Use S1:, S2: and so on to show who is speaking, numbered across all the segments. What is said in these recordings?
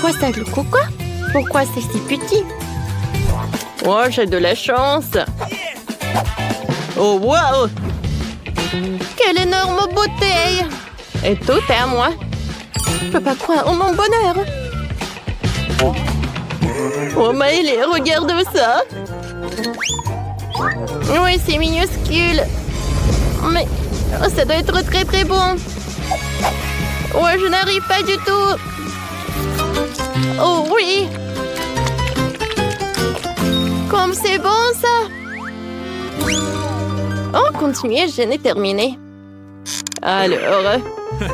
S1: quoi ça, le coco? Pourquoi c'est si petit? Oh, j'ai de la chance. Oh, wow! Quelle énorme bouteille! Et tout est à moi. Je peux pas croire en mon bonheur. Oh, Maëlé, regarde ça! Oui, c'est minuscule. Mais ça doit être très très bon. Ouais, je n'arrive pas du tout. Oh oui. Comme c'est bon ça. Oh, continuez, je n'ai terminé. Alors,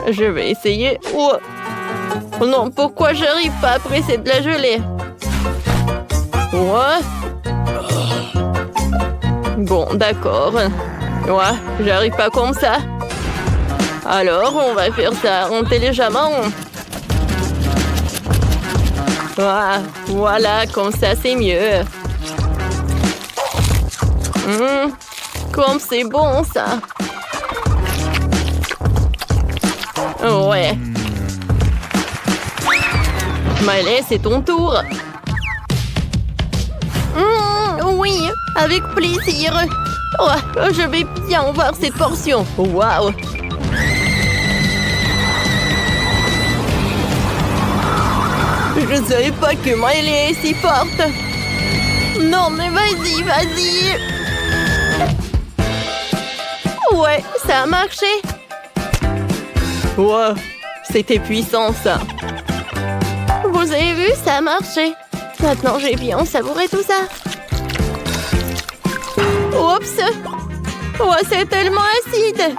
S1: je vais essayer. Oh. Non, pourquoi j'arrive pas après c'est de la gelée? Ouais. Bon, d'accord. Ouais, j'arrive pas comme ça. Alors, on va faire ça intelligemment. Ah, voilà, comme ça, c'est mieux. Comme c'est bon, ça. Ouais. Maëlé, c'est ton tour. Oui, avec plaisir. Oh, je vais bien voir cette portion. Waouh! Je ne savais pas que Maëlé est si forte. Non, mais vas-y, vas-y. Ouais, ça a marché. Wow, c'était puissant, ça. Vous avez vu, ça a marché. Maintenant, j'ai bien savouré tout ça. Oups! Oh, c'est tellement acide!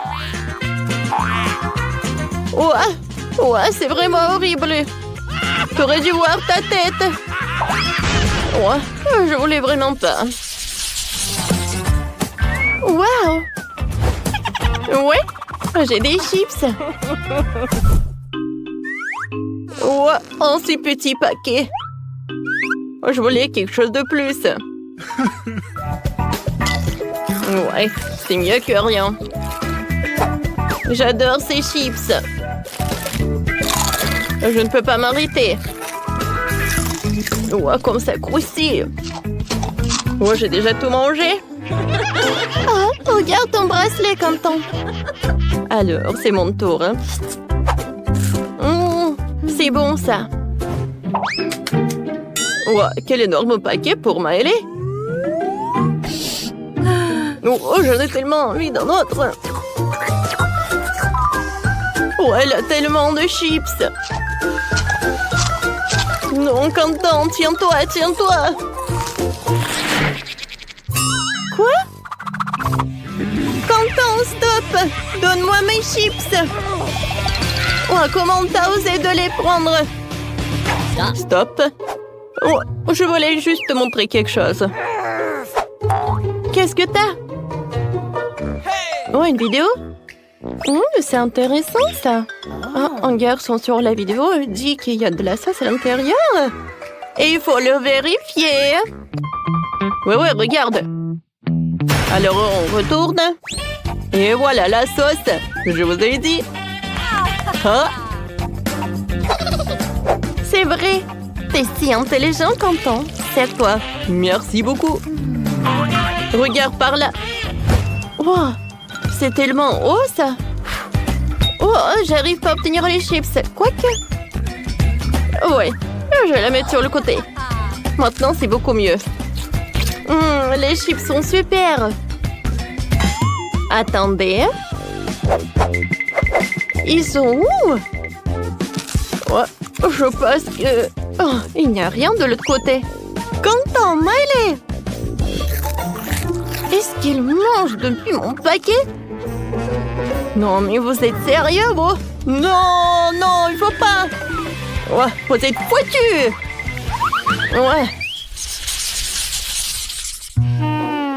S1: Ouais, c'est vraiment horrible! T'aurais dû voir ta tête! Ouais, je voulais vraiment pas. Waouh! Ouais, j'ai des chips! Ouais, en si petit paquet! Je voulais quelque chose de plus! Ouais, c'est mieux que rien. J'adore ces chips. Je ne peux pas m'arrêter. Ouais, comme ça croustille. Ouais, j'ai déjà tout mangé. Oh, regarde ton bracelet, Quentin. Alors, c'est mon tour. Hein. C'est bon, ça. Ouais, quel énorme paquet pour Maëlé. Oh, j'en ai tellement envie d'un autre. Oh, elle a tellement de chips. Non, Quentin, tiens-toi, tiens-toi. Quoi? Quentin, stop. Donne-moi mes chips. Oh, comment t'as osé de les prendre? Stop. Oh, je voulais juste te montrer quelque chose. Qu'est-ce que t'as? Oh, une vidéo? C'est intéressant, ça. Ah, un garçon sur la vidéo dit qu'il y a de la sauce à l'intérieur. Et il faut le vérifier. Ouais, regarde. Alors, on retourne. Et voilà la sauce. Je vous ai dit. Ah. C'est vrai. T'es si intelligent, Quentin. C'est à toi. Merci beaucoup. Regarde par là. Wow. C'est tellement haut, ça. Oh, j'arrive pas à obtenir les chips. Quoique. Ouais, je vais la mettre sur le côté. Maintenant, c'est beaucoup mieux. Les chips sont super. Attendez. Ils sont où? Ouais, je pense que... Oh, il n'y a rien de l'autre côté. Quentin, Maëlé! Est-ce qu'il mange depuis mon paquet? Non, mais vous êtes sérieux, vous? Non, il faut pas. Ouais, vous êtes foutus.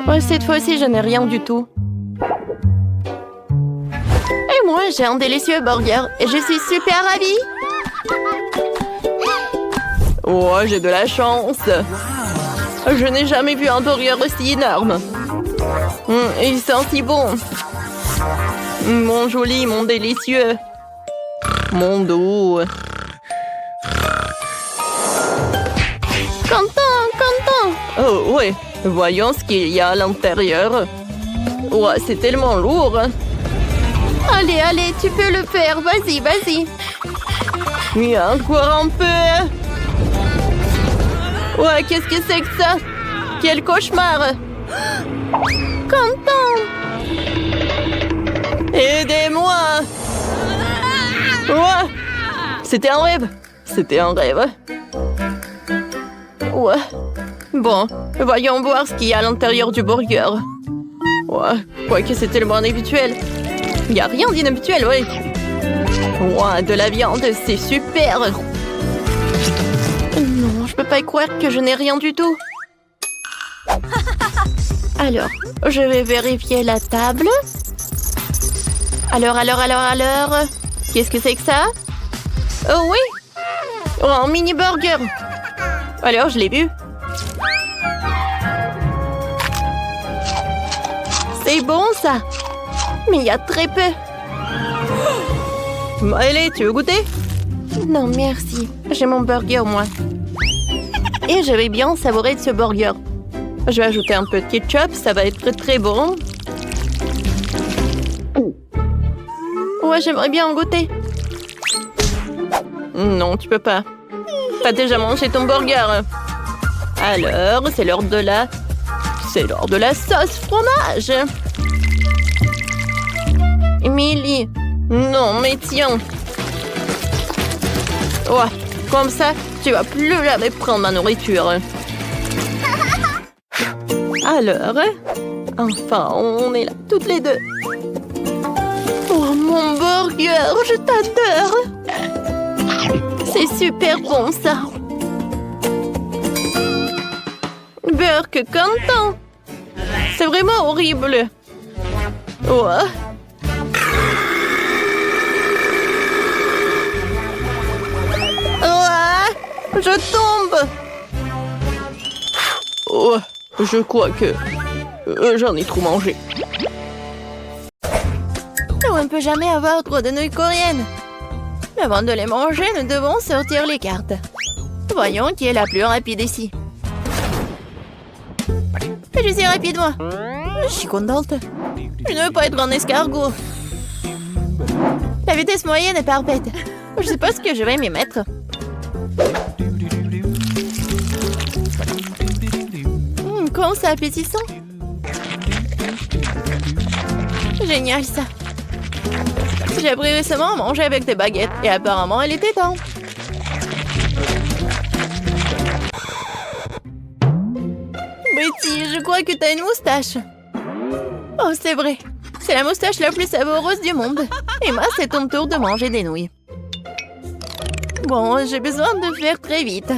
S1: Ouais, cette fois-ci, je n'ai rien du tout. Et moi, j'ai un délicieux burger et je suis super ravie. Ouais, j'ai de la chance. Je n'ai jamais vu un burger aussi énorme. Il sent si bon. Mon joli, mon délicieux. Mon doux. Quentin! Oh, ouais. Voyons ce qu'il y a à l'intérieur. Ouais, c'est tellement lourd. Allez, allez, tu peux le faire. Vas-y, vas-y. Oui, encore un peu. Ouais, qu'est-ce que c'est que ça? Quel cauchemar! Quentin! Aidez-moi! Ouais! C'était un rêve! C'était un rêve! Ouais. Bon, voyons voir ce qu'il y a à l'intérieur du burger. Ouais, quoique c'est tellement inhabituel. Il n'y a rien d'inhabituel, oui. Ouais, de la viande, c'est super! Non, je peux pas y croire que je n'ai rien du tout. Alors, je vais vérifier la table. Alors. Qu'est-ce que c'est que ça? Oh oui! Oh, un mini burger! Alors, je l'ai vu. C'est bon, ça! Mais il y a très peu. Allez, tu veux goûter? Non, merci. J'ai mon burger, moi. Et je vais bien savourer de ce burger. Je vais ajouter un peu de ketchup, ça va être très très bon. Ouais, j'aimerais bien en goûter. Non, tu peux pas. T'as déjà mangé ton burger. Alors, c'est l'heure de la... C'est l'heure de la sauce fromage. Emily. Non, mais tiens. Ouais, comme ça, tu vas plus jamais prendre ma nourriture. Alors, enfin, on est là, toutes les deux. Oh, mon burger, je t'adore. C'est super bon, ça. Burger Quentin. C'est vraiment horrible. Ouais. Ouais, je tombe. Ouais. Je crois que j'en ai trop mangé. On ne peut jamais avoir trop de nouilles coréennes. Mais avant de les manger, nous devons sortir les cartes. Voyons qui est la plus rapide ici. Je suis rapide, moi. Je suis contente. Je ne veux pas être un escargot. La vitesse moyenne est parfaite. Je sais pas ce que je vais m'y mettre. Comment c'est appétissant. Génial, ça. J'ai appris récemment à manger avec des baguettes et apparemment, elle était temps. Betty, je crois que t'as une moustache. Oh, c'est vrai. C'est la moustache la plus savoureuse du monde. Emma, c'est ton tour de manger des nouilles. Bon, j'ai besoin de faire très vite.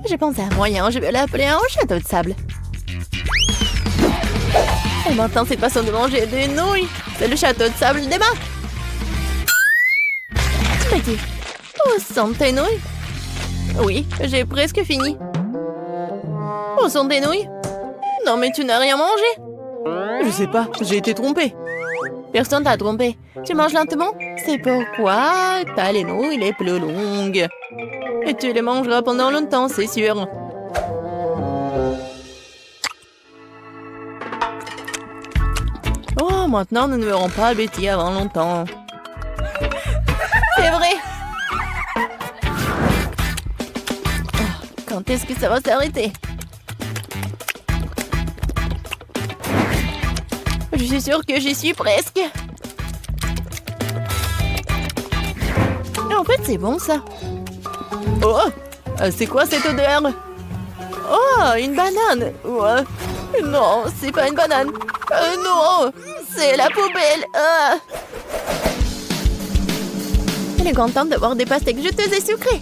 S1: J'ai pensé à un moyen, je vais l'appeler un château de sable. Et maintenant, cette façon de manger des nouilles, c'est le château de sable d'Emma. Petit. Où sont tes nouilles? Oui, j'ai presque fini. Où sont tes nouilles? Non, mais tu n'as rien mangé. Je sais pas, j'ai été trompée. Personne t'a trompé. Tu manges lentement? C'est pourquoi t'as les nouilles les plus longues. Et tu les mangeras pendant longtemps, c'est sûr. Oh, maintenant, nous ne verrons pas Betty avant longtemps. C'est vrai. Oh, quand est-ce que ça va s'arrêter? Je suis sûre que j'y suis presque. En fait, c'est bon, ça. Oh, c'est quoi cette odeur? Oh, une banane. Ouais. Non, c'est pas une banane. Non, c'est la poubelle. Elle est contente d'avoir des pastèques juteuses et sucrées.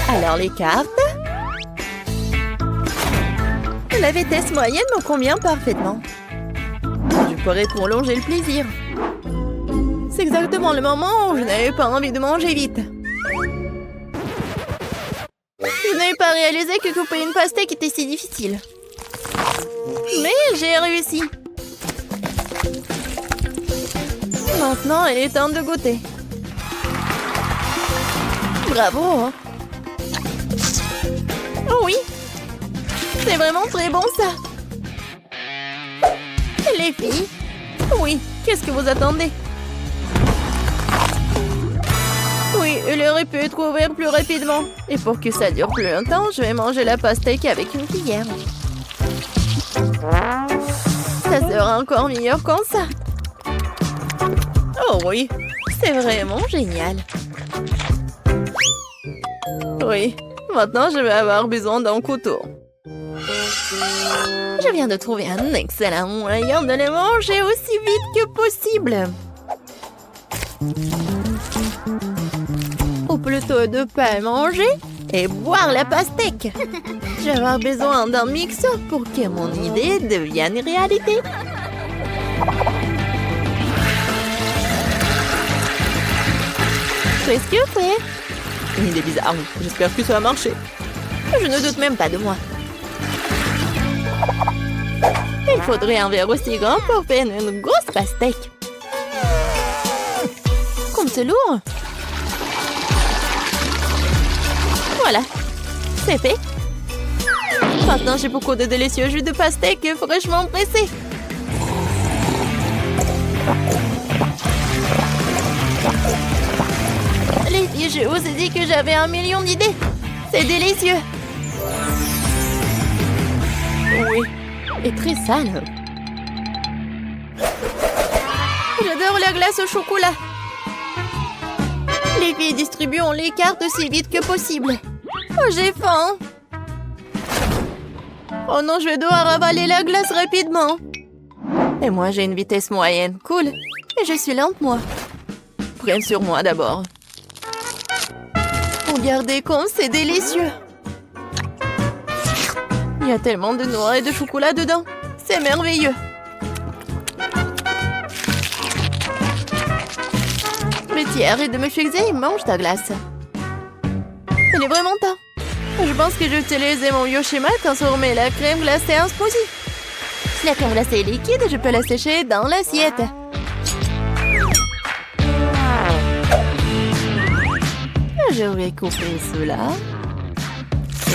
S1: Alors, les cartes. La vitesse moyenne me convient parfaitement. Je pourrais prolonger le plaisir. C'est exactement le moment où je n'avais pas envie de manger vite. Je n'avais pas réalisé que couper une pastèque était si difficile. Mais j'ai réussi. Maintenant, il est temps de goûter. Bravo! Oh oui, c'est vraiment très bon ça. Les filles, oui, qu'est-ce que vous attendez? Oui, il aurait pu être ouvert plus rapidement. Et pour que ça dure plus longtemps, je vais manger la pastèque avec une cuillère. Ça sera encore meilleur comme ça. Oh oui, c'est vraiment génial. Oui, maintenant je vais avoir besoin d'un couteau. Je viens de trouver un excellent moyen de les manger aussi vite que possible. Ou plutôt de pas manger et boire la pastèque. Je vais avoir besoin d'un mixeur pour que mon idée devienne réalité. Presque fait. Une idée bizarre. J'espère que ça va marcher. Je ne doute même pas de moi. Il faudrait un verre aussi grand pour faire une grosse pastèque. Comme c'est lourd. Voilà, c'est fait. Maintenant, j'ai beaucoup de délicieux jus de pastèque fraîchement pressés. Les filles, je vous ai dit que j'avais 1 million d'idées. C'est délicieux. Oui, et très sale. J'adore la glace au chocolat. Les filles, distribuons les cartes aussi vite que possible. Oh, j'ai faim. Oh non, je vais devoir avaler la glace rapidement. Et moi, j'ai une vitesse moyenne. Cool. Et je suis lente, moi. Prenne sur moi d'abord. Regardez comme c'est délicieux. Il y a tellement de noix et de chocolat dedans. C'est merveilleux. Mais arrête de me fixer et mange ta glace. Il est vraiment temps. Je pense que j'utilisais mon vieux schéma de transformer la crème glacée en smoothie. Si la crème glacée est liquide, je peux la sécher dans l'assiette. Je vais couper cela.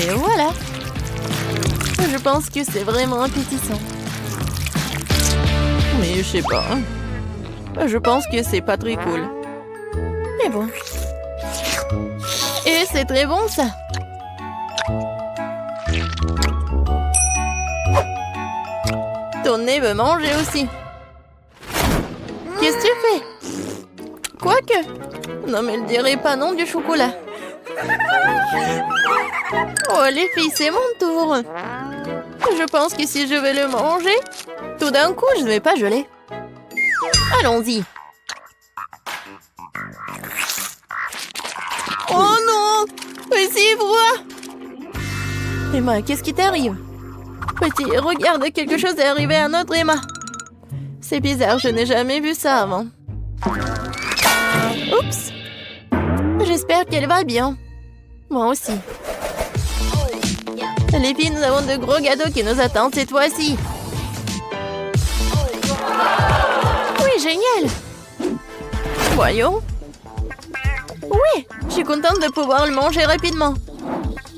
S1: Et voilà. Je pense que c'est vraiment appétissant. Mais je sais pas. Je pense que c'est pas très cool. Mais bon. Et c'est très bon ça. Ton nez veut manger aussi. Qu'est-ce que tu fais? Quoique. Non mais ne dirai pas non du chocolat. Oh les filles, c'est mon tour. Je pense que si je vais le manger, tout d'un coup, je ne vais pas geler. Allons-y. Oh non! Mais c'est froid! Emma, qu'est-ce qui t'arrive? Petit, regarde, quelque chose est arrivé à notre Emma. C'est bizarre, je n'ai jamais vu ça avant. Oups! J'espère qu'elle va bien. Moi aussi. Les filles, nous avons de gros gâteaux qui nous attendent cette fois-ci. Oui, génial! Voyons. Oui, je suis contente de pouvoir le manger rapidement.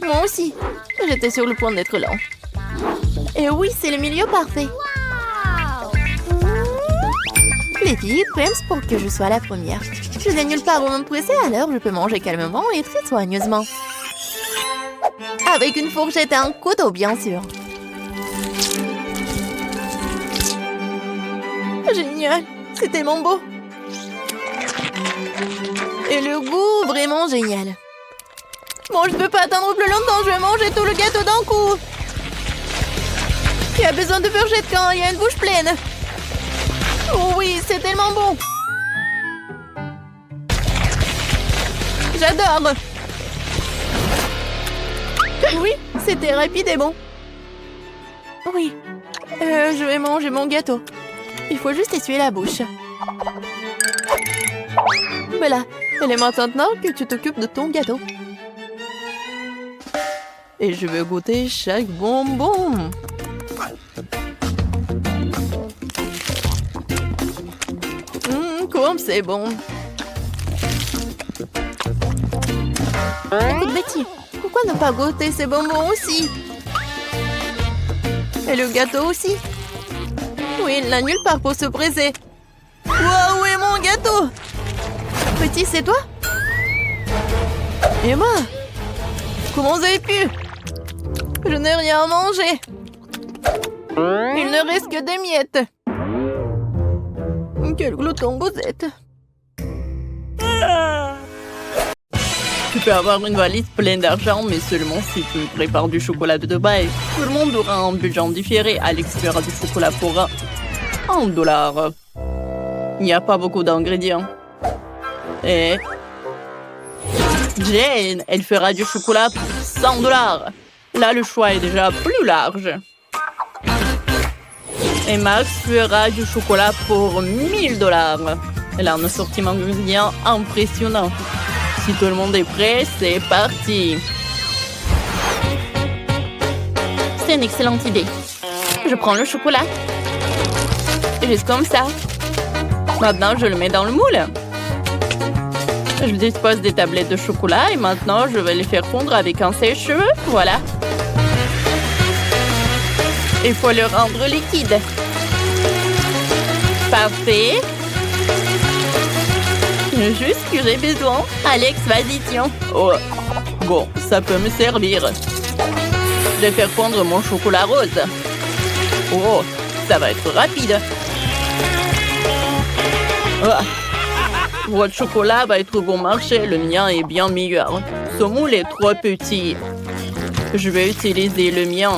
S1: Moi aussi. J'étais sur le point d'être lent. Et oui, c'est le milieu parfait. Les filles, pense pour que je sois la première. Je n'ai nulle part où me presser, alors je peux manger calmement et très soigneusement. Avec une fourchette et un couteau, bien sûr. Génial, c'est tellement beau. Et le goût, vraiment génial. Bon, je ne peux pas attendre plus longtemps, je vais manger tout le gâteau d'un coup. Qui a besoin de fourchette quand il y a une bouche pleine? Oh oui, c'est tellement bon. J'adore. Oui, c'était rapide et bon. Oui, je vais manger mon gâteau. Il faut juste essuyer la bouche. Voilà, il est maintenant que tu t'occupes de ton gâteau. Et je veux goûter chaque bonbon. Comme c'est bon. Écoute Betty, Pourquoi ne pas goûter ces bonbons aussi? Et le gâteau aussi? Oui, il n'a nulle part pour se briser. Wow, où est mon gâteau? Petit, c'est toi? Emma? Comment vous avez pu? Je n'ai rien à manger. Il ne reste que des miettes. Quel glouton vous êtes. Tu peux avoir une valise pleine d'argent, mais seulement si tu prépares du chocolat de Dubaï. Tout le monde aura un budget différé. Alex fera du chocolat pour $1. Il n'y a pas beaucoup d'ingrédients. Et Jane, elle fera du chocolat pour $100. Là, le choix est déjà plus large. Et Max fera du chocolat pour $1000. Elle a un assortiment d'ingrédients impressionnant. Si tout le monde est prêt, c'est parti. C'est une excellente idée. Je prends le chocolat. Juste comme ça. Maintenant, je le mets dans le moule. Je dispose des tablettes de chocolat et maintenant, je vais les faire fondre avec un sèche-cheveux. Voilà. Il faut le rendre liquide. Parfait. Juste ce que j'ai besoin. Alex, vas-y, tiens. Oh, bon, ça peut me servir. Je vais faire fondre mon chocolat rose. Oh, ça va être rapide. Oh. Votre chocolat va être bon marché. Le mien est bien meilleur. Ce moule est trop petit. Je vais utiliser le mien.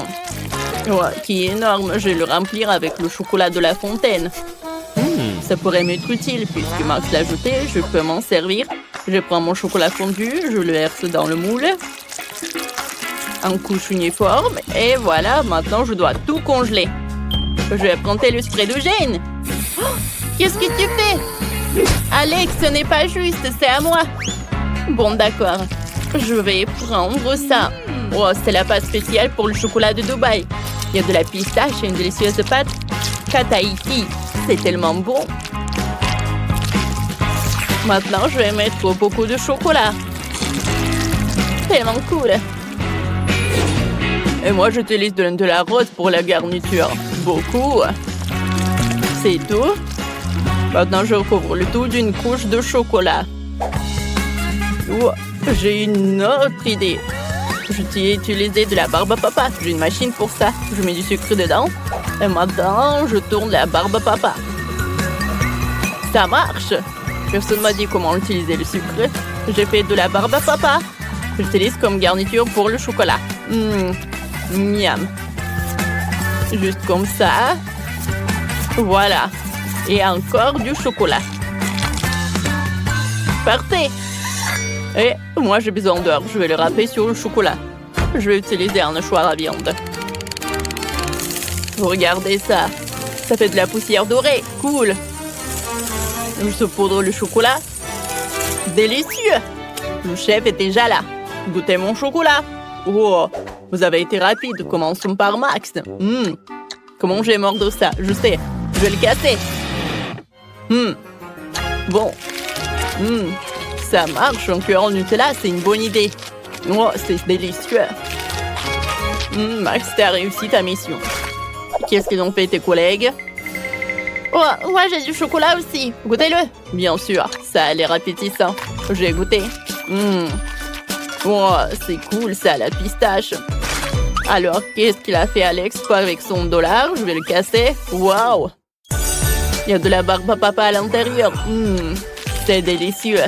S1: Oh, qui est énorme. Je vais le remplir avec le chocolat de la fontaine. Ça pourrait m'être utile puisque Max l'a ajouté. Je peux m'en servir. Je prends mon chocolat fondu. Je le verse dans le moule. En couche uniforme. Et voilà, maintenant je dois tout congeler. Je vais prendre le spray de Jane. Oh, qu'est-ce que tu fais? Alex, ce n'est pas juste, c'est à moi. Bon, d'accord. Je vais prendre ça. Oh, c'est la pâte spéciale pour le chocolat de Dubaï. Il y a de la pistache et une délicieuse pâte Kataïti. C'est tellement bon. Maintenant, je vais mettre beaucoup de chocolat. Tellement cool. Et moi, j'utilise de la rose pour la garniture. Beaucoup. C'est tout. Maintenant, je recouvre le tout d'une couche de chocolat. Oh, j'ai une autre idée. Je vais utiliser de la barbe à papa. J'ai une machine pour ça. Je mets du sucre dedans. Et maintenant, je tourne la barbe à papa. Ça marche. Personne m'a dit comment utiliser le sucre. J'ai fait de la barbe à papa. J'utilise comme garniture pour le chocolat. Miam. Juste comme ça. Voilà. Et encore du chocolat. Parfait. Et moi, j'ai besoin d'heures. Je vais le râper sur le chocolat. Je vais utiliser un hachoir à viande. Regardez ça. Ça fait de la poussière dorée. Cool. Je saupoudre le chocolat. Délicieux. Le chef est déjà là. Goûtez mon chocolat. Oh, vous avez été rapide. Commençons par Max. Comment je vais mordre ça? Je sais. Je vais le casser. Bon. Ça marche. Un cœur en Nutella, c'est une bonne idée. Oh, c'est délicieux. Max, tu as réussi ta mission. Qu'est-ce qu'ils ont fait tes collègues? Oh, moi j'ai du chocolat aussi. Goûtez-le. Bien sûr, ça a l'air appétissant. J'ai goûté. Oh, c'est cool ça, la pistache. Alors, qu'est-ce qu'il a fait Alex avec son $? Je vais le casser. Waouh! Il y a de la barbe à papa à l'intérieur. C'est délicieux.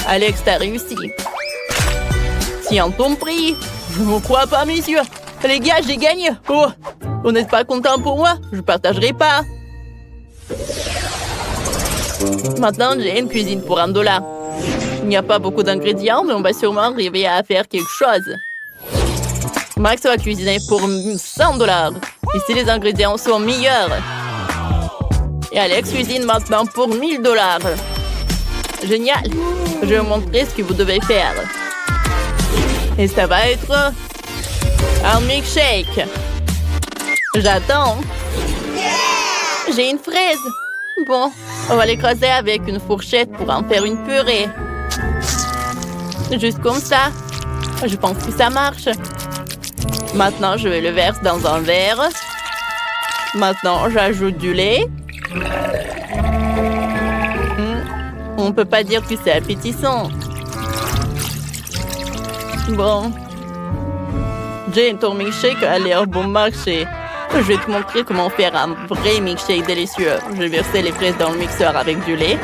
S1: Alex, t'as réussi. Tiens ton prix. Je ne crois pas, messieurs. Les gars, j'ai gagné. Oh, vous n'êtes pas content pour moi? Je ne partagerai pas. Maintenant, j'ai une cuisine pour $1. Il n'y a pas beaucoup d'ingrédients, mais on va sûrement arriver à faire quelque chose. Max va cuisiner pour $100. Ici, les ingrédients sont meilleurs. Et Alex cuisine maintenant pour $1000. Génial. Je vais vous montrer ce que vous devez faire. Et ça va être un milkshake. J'attends. J'ai une fraise. Bon, on va l'écraser avec une fourchette pour en faire une purée. Juste comme ça. Je pense que ça marche. Maintenant, je vais le verser dans un verre. Maintenant, j'ajoute du lait. On peut pas dire que c'est appétissant. Bon. Jane, ton milkshake a l'air bon marché. Je vais te montrer comment faire un vrai milkshake délicieux. Je vais verser les fraises dans le mixeur avec du lait.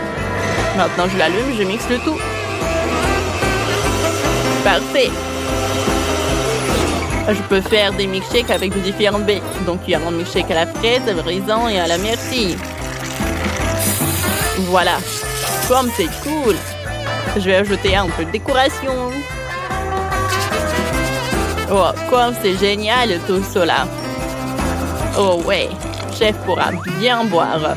S1: Maintenant, je l'allume, je mixe le tout. Parfait. Je peux faire des milkshakes avec de différentes baies. Donc, il y a un milkshake à la fraise, à raisin et à la myrtille. Voilà. Comme c'est cool. Je vais ajouter un peu de décoration. Oh, comme c'est génial tout cela. Oh ouais, chef pourra bien boire.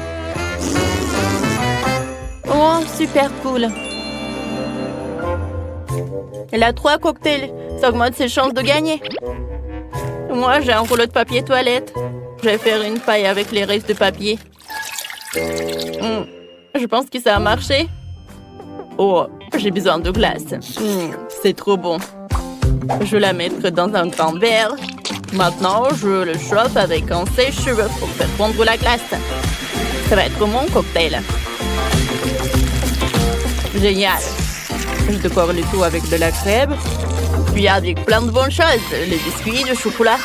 S1: Oh, super cool. Elle a 3 cocktails. Ça augmente ses chances de gagner. Moi, j'ai un rouleau de papier toilette. Je vais faire une paille avec les restes de papier. Je pense que ça a marché. Oh, j'ai besoin de glace. C'est trop bon. Je vais la mettre dans un grand verre. Maintenant, je le chauffe avec un sèche-cheveux pour faire fondre la glace. Ça va être mon cocktail. Génial. Je décore le tout avec de la crème. Puis avec plein de bonnes choses. Les biscuits, le chocolat.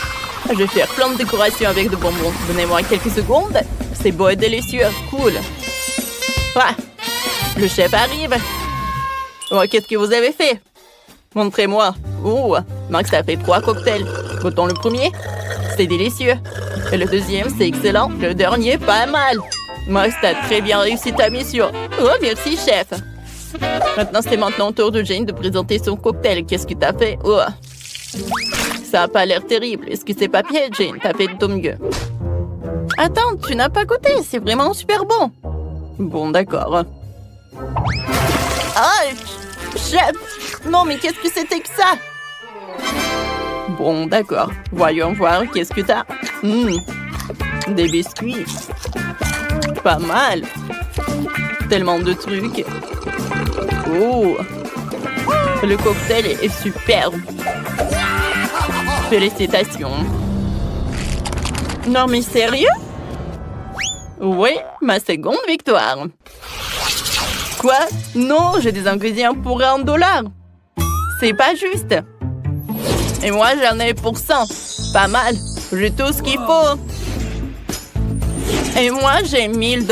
S1: Je vais faire plein de décorations avec de bonbons. Donnez-moi quelques secondes. C'est beau et délicieux. Cool. Ah, le chef arrive. Oh, qu'est-ce que vous avez fait? Montrez-moi. Oh, Max a fait 3 cocktails. Goûtons le premier. C'est délicieux. Et le deuxième, c'est excellent. Le dernier, pas mal. Max, t'as très bien réussi ta mission. Oh, merci, chef. Maintenant, c'est maintenant au tour de Jane de présenter son cocktail. Qu'est-ce que t'as fait? Oh, ça a pas l'air terrible. Est-ce que c'est pas pied, Jane? T'as fait de ton mieux. Attends, tu n'as pas goûté. C'est vraiment super bon. Bon, d'accord. Ah, chef! Non, mais qu'est-ce que c'était que ça? Bon, d'accord. Voyons voir, qu'est-ce que t'as? Des biscuits. Pas mal. Tellement de trucs. Oh! Le cocktail est superbe. Félicitations. Non, mais sérieux? Oui, ma seconde victoire. Quoi? Non, j'ai des ingrédients pour $1. C'est pas juste. Et moi, j'en ai pour 100. Pas mal. J'ai tout ce qu'il faut. Et moi, j'ai $1000.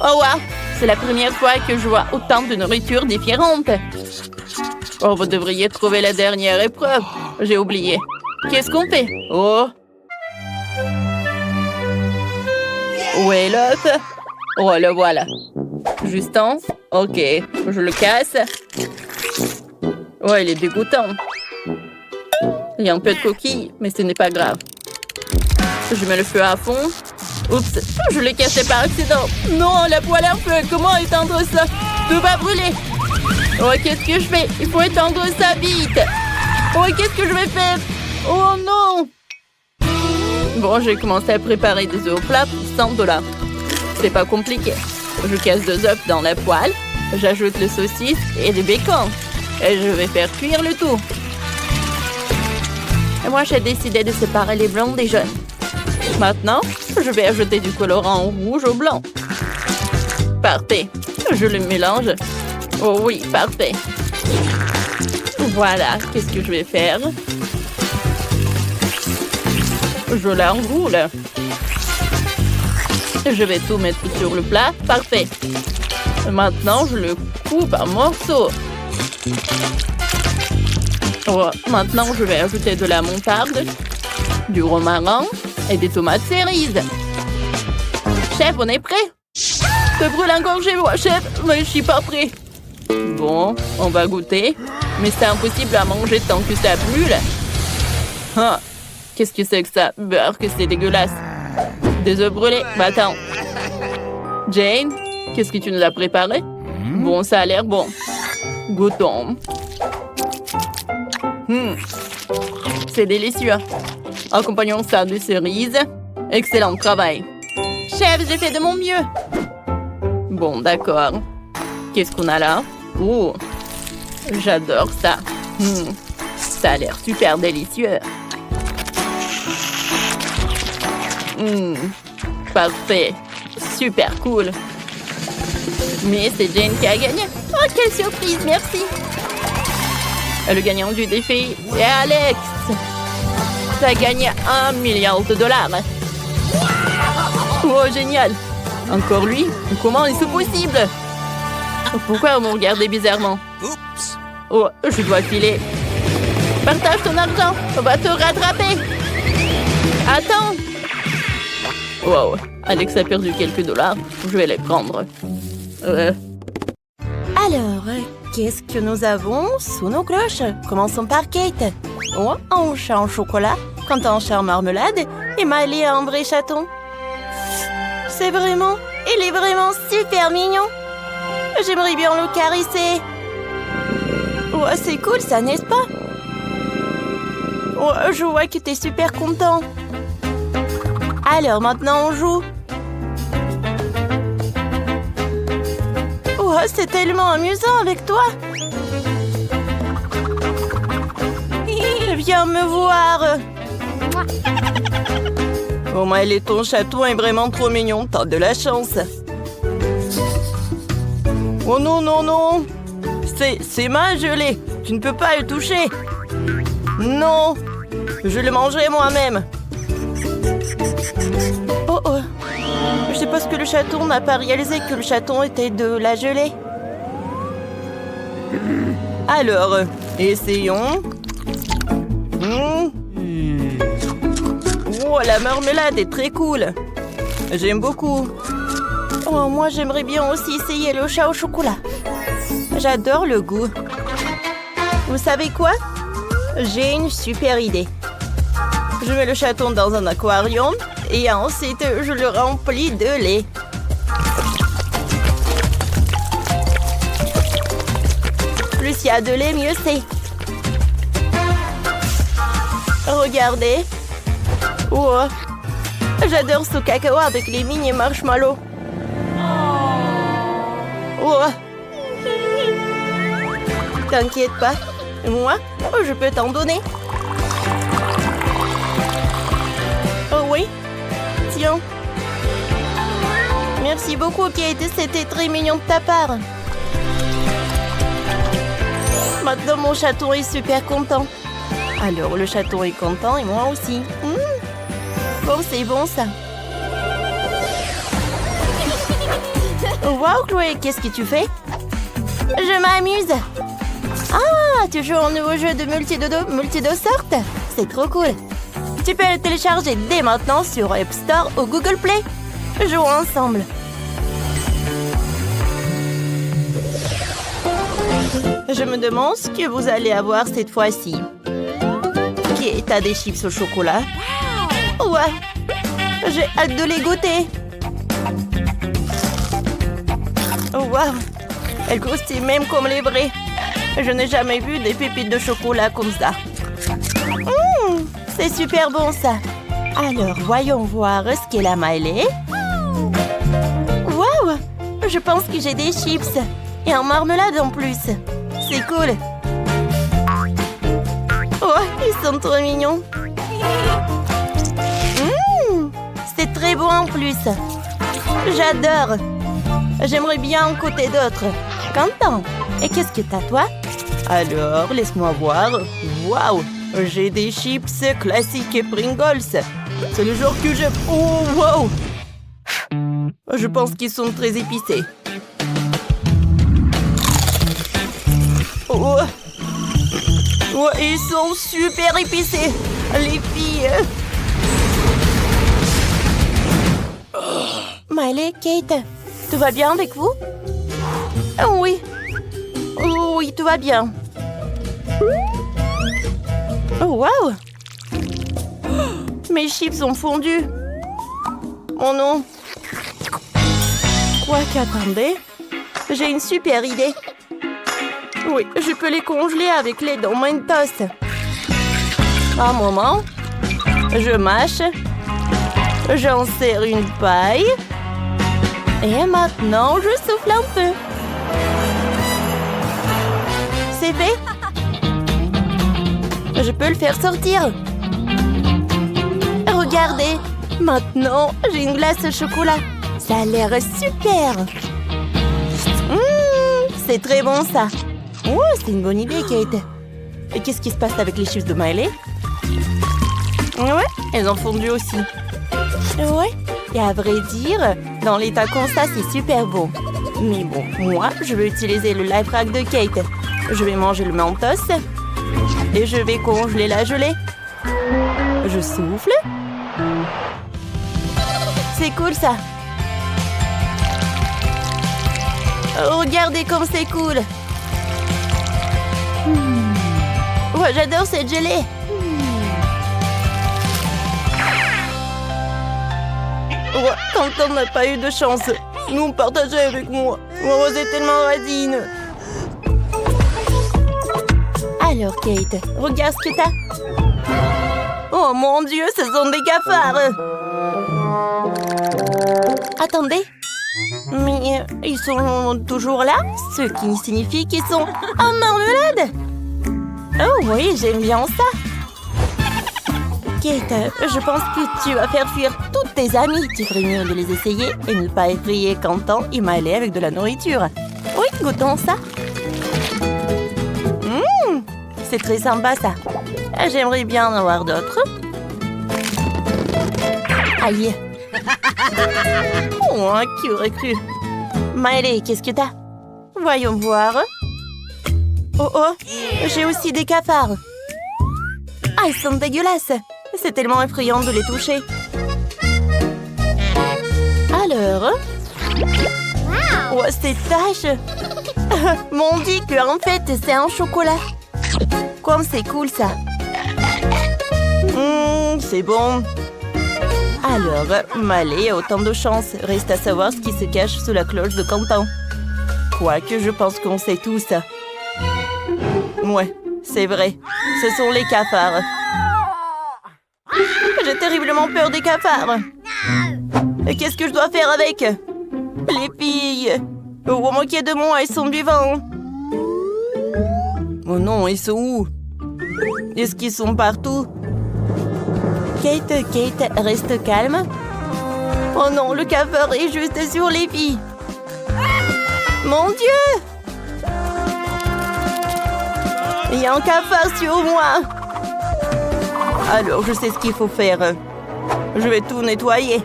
S1: Oh, wow. C'est la première fois que je vois autant de nourriture différente. Oh, vous devriez trouver la dernière épreuve. J'ai oublié. Qu'est-ce qu'on fait? Oh. Où est l'autre? Oh, le voilà. Justin? Ok, je le casse. Oh, il est dégoûtant. Il y a un peu de coquille, mais ce n'est pas grave. Je mets le feu à fond. Oups, je l'ai cassé par accident. Non, la poêle à feu, comment éteindre ça? Tout va brûler. Oh, qu'est-ce que je fais? Il faut éteindre ça vite. Oh, qu'est-ce que je vais faire? Oh non! Bon, j'ai commencé à préparer des œufs au plat pour $100. C'est pas compliqué. Je casse 2 œufs dans la poêle. J'ajoute le saucisse et le bacon. Et je vais faire cuire le tout. Et moi, j'ai décidé de séparer les blancs des jaunes. Maintenant, je vais ajouter du colorant rouge au blanc. Parfait. Je le mélange. Oh oui, parfait. Voilà, qu'est-ce que je vais faire? Je l'enroule. Je vais tout mettre sur le plat. Parfait. Maintenant, je le coupe en morceaux. Oh, maintenant, je vais ajouter de la moutarde, du romarin et des tomates cerises. Chef, on est prêt? Ça brûle encore chez moi, chef, mais je suis pas prêt. Bon, on va goûter. Mais c'est impossible à manger tant que ça brûle. Ah, qu'est-ce que c'est que ça? Beurre, que c'est dégueulasse. Des œufs brûlés. Bah attends. Jane, qu'est-ce que tu nous as préparé? Bon, ça a l'air bon. Goûtons. C'est délicieux. Accompagnons ça de cerises. Excellent travail. Chef, j'ai fait de mon mieux. Bon, d'accord. Qu'est-ce qu'on a là? Oh, j'adore ça. Ça a l'air super délicieux. Parfait. Super cool. Mais c'est Jane qui a gagné. Oh, quelle surprise, merci. Le gagnant du défi est Alex. Ça a gagné 1 milliard de dollars. Oh, génial. Encore lui? Comment est-ce possible? Pourquoi vous me regardez bizarrement?
S2: Oups!
S1: Oh, je dois filer. Partage ton argent. On va te rattraper. Attends. Wow, Alex a perdu quelques dollars. Je vais les prendre.
S3: Alors, qu'est-ce que nous avons sous nos cloches? Commençons par Kate. Oh, un chat en chocolat, Quentin en chat en marmelade et Miley un vrai chaton. C'est vraiment... Il est vraiment super mignon. J'aimerais bien le caresser. Oh, c'est cool ça, n'est-ce pas? Oh, je vois que t'es super content. Alors, maintenant on joue. Oh, c'est tellement amusant avec toi. Viens me voir. Oh, Miley, ton chaton est vraiment trop mignon. T'as de la chance. Oh non, non, non. C'est ma gelée. Tu ne peux pas le toucher. Non. Je le mangerai moi-même. Oh, oh. Je suppose que le chaton n'a pas réalisé que le chaton était de la gelée. Alors, essayons. Oh, la marmelade est très cool. J'aime beaucoup. Oh, moi, j'aimerais bien aussi essayer le chat au chocolat. J'adore le goût. Vous savez quoi? J'ai une super idée. Je mets le chaton dans un aquarium et ensuite je le remplis de lait. Plus il y a de lait, mieux c'est. Regardez. Oh, j'adore ce cacao avec les mini marshmallows. Oh. T'inquiète pas. Moi, je peux t'en donner. Oh oui? Tiens. Merci beaucoup, Kate. C'était très mignon de ta part. Maintenant, mon chaton est super content. Alors, le chaton est content et moi aussi. Bon, c'est bon, ça. Wow, Chloé, qu'est-ce que tu fais? Je m'amuse. Ah, tu joues un nouveau jeu de multi de sortes? C'est trop cool. Tu peux le télécharger dès maintenant sur App Store ou Google Play. Jouons ensemble. Je me demande ce que vous allez avoir cette fois-ci. Ok, t'as des chips au chocolat. Ouais, j'ai hâte de les goûter. Wow, elles croustillent même comme les vrais. Je n'ai jamais vu des pépites de chocolat comme ça. C'est super bon ça. Alors, voyons voir ce qu'est la Miley. Wow, je pense que j'ai des chips. Et en marmelade en plus. C'est cool. Oh, ils sont trop mignons. C'est très bon en plus. J'adore. J'aimerais bien en côté d'autres. Quentin, et qu'est-ce que t'as toi? Alors, laisse-moi voir. Waouh, j'ai des chips classiques et Pringles. C'est le genre que j'aime. Oh, wow. Je pense qu'ils sont très épicés. Oh. Oh, ils sont super épicés. Les filles. Miley, Kate, tout va bien avec vous? Oui. Oui, tout va bien. Oh, wow! Mes chips ont fondu. Oh non. Quoi qu'attendez, j'ai une super idée. Oui, je peux les congeler avec les dents Mentos. Un moment. Je mâche. J'en serre une paille. Et maintenant, je souffle un peu. C'est fait. Je peux le faire sortir. Regardez. Maintenant, j'ai une glace au chocolat. Ça a l'air super. C'est très bon, ça. Oh, c'est une bonne idée, Kate. Et qu'est-ce qui se passe avec les chips de Miley? Ouais, elles ont fondu aussi. Ouais, et à vrai dire, dans l'état comme ça, c'est super bon. Mais bon, moi, je vais utiliser le life hack de Kate. Je vais manger le Mentos et je vais congeler la gelée. Je souffle. C'est cool, ça. Regardez comme c'est cool. Ouais, j'adore cette gelée. Ouais, Quentin n'a pas eu de chance. Nous partageait avec moi. Moi, c'est tellement radine. Alors, Kate, regarde ce que t'as. Oh mon Dieu, ce sont des cafards. Attendez. Mais ils sont toujours là, ce qui signifie qu'ils sont en marmelade. Oh oui, j'aime bien ça. Kate, je pense que tu vas faire fuir toutes tes amies. Tu ferais mieux de les essayer et ne pas effrayer Quentin et Miley avec de la nourriture. Oui, goûtons ça. C'est très sympa, ça. J'aimerais bien en avoir d'autres. Aïe. Oh, qui aurait cru? Miley, qu'est-ce que t'as? Voyons voir. Oh, oh, j'ai aussi des cafards. Ah, ils sont dégueulasses. C'est tellement effrayant de les toucher. Alors? Oh, ces taches. M'ont dit qu'en fait, c'est un chocolat. Comme c'est cool, ça. C'est bon. Alors, Miley a autant de chance. Reste à savoir ce qui se cache sous la cloche de Quentin. Quoique, je pense qu'on sait tout ça. Ouais, c'est vrai. Ce sont les cafards. J'ai terriblement peur des cafards. Et qu'est-ce que je dois faire avec? Les filles. Oh, moquez de moi, ils sont vivants. Oh non, ils sont où? Est-ce qu'ils sont partout? Kate, reste calme. Oh non, le cafard est juste sur les filles. Mon Dieu! Il y a un cafard sur moi. Alors, je sais ce qu'il faut faire. Je vais tout nettoyer.